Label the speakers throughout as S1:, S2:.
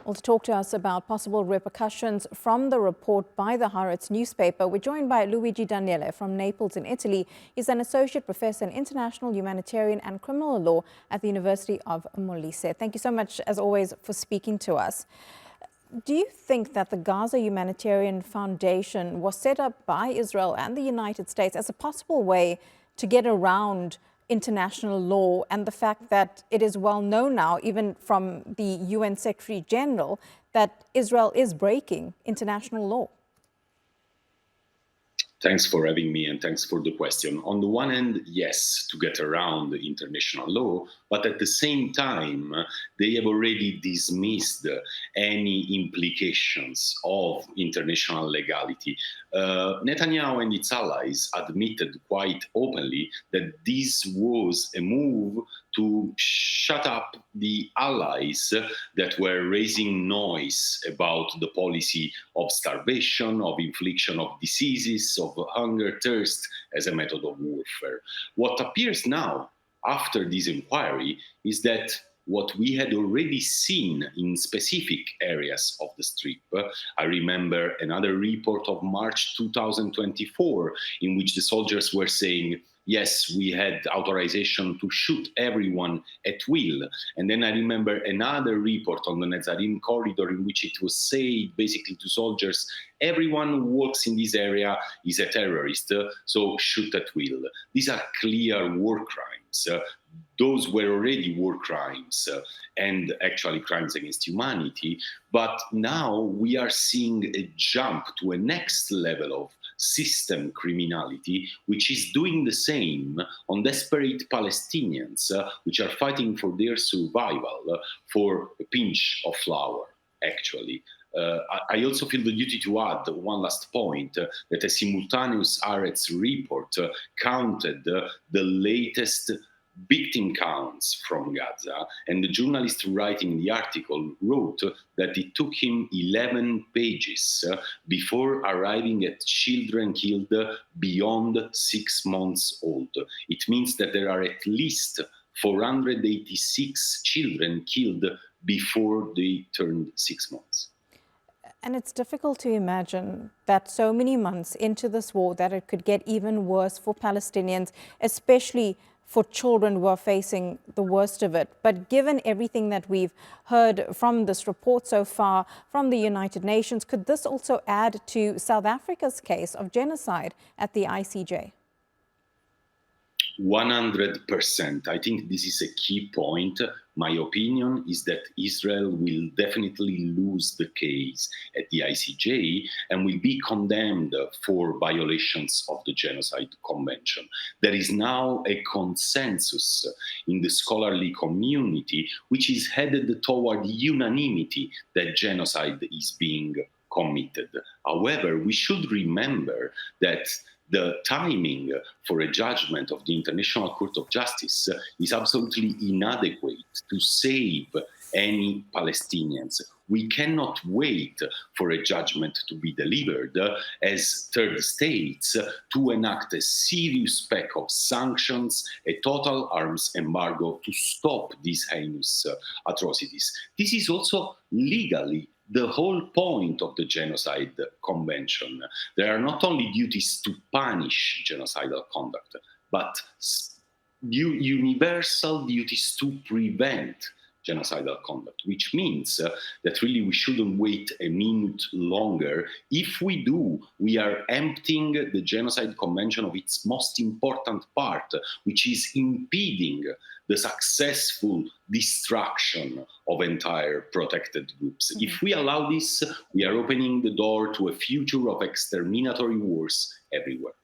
S1: Well, to talk to us about possible repercussions from the report by the Haaretz newspaper, we're joined by Luigi Daniele from Naples in Italy. He's an associate professor in international, humanitarian and criminal law at the University of Molise. Thank you so much, as always, for speaking to us. Do you think that the Gaza Humanitarian Foundation was set up by Israel and the United States as a possible way to get around international law and the fact that it is well known now, even from the UN Secretary General, that Israel is breaking international law?
S2: Thanks for having me and thanks for the question. On the one hand, yes, to get around the international law, but at the same time, they have already dismissed any implications of international legality. Netanyahu and its allies admitted quite openly that this was a move to shut up the allies that were raising noise about the policy of starvation, of infliction of diseases, of hunger, thirst as a method of warfare. What appears now, after this inquiry, is that what we had already seen in specific areas of the Strip. I remember another report of March 2024 in which the soldiers were saying, yes, we had authorization to shoot everyone at will. And then I remember another report on the Netzarim corridor in which it was said basically to soldiers, everyone who works in this area is a terrorist, so shoot at will. These are clear war crimes. Those were already war crimes and actually crimes against humanity. But now we are seeing a jump to a next level of system criminality, which is doing the same on desperate Palestinians, which are fighting for their survival for a pinch of flour, actually. I also feel the duty to add one last point, that a simultaneous Haaretz report counted the latest victim counts from Gaza, and the journalist writing the article wrote that it took him 11 pages before arriving at children killed beyond 6 months old. It means that there are at least 486 children killed before they turned 6 months.
S1: And it's difficult to imagine that so many months into this war that it could get even worse for Palestinians, especially for children who are facing the worst of it. But given everything that we've heard from this report so far from the United Nations, could this also add to South Africa's case of genocide at the ICJ?
S2: 100%. I think this is a key point. My opinion is that Israel will definitely lose the case at the ICJ and will be condemned for violations of the Genocide Convention. There is now a consensus in the scholarly community which is headed toward unanimity that genocide is being committed. However, we should remember that the timing for a judgment of the International Court of Justice is absolutely inadequate to save any Palestinians. We cannot wait for a judgment to be delivered as third states to enact a serious pack of sanctions, a total arms embargo to stop these heinous atrocities. This is also legally the whole point of the Genocide Convention. There are not only duties to punish genocidal conduct, but universal duties to prevent genocidal conduct, which means that really we shouldn't wait a minute longer. If we do, we are emptying the Genocide Convention of its most important part, which is impeding the successful destruction of entire protected groups. If we allow this, we are opening the door to a future of exterminatory wars everywhere.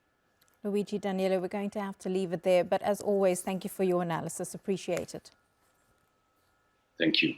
S1: Luigi Daniele, we're going to have to leave it there, but as always, thank you for your analysis. Appreciate it.
S2: Thank you.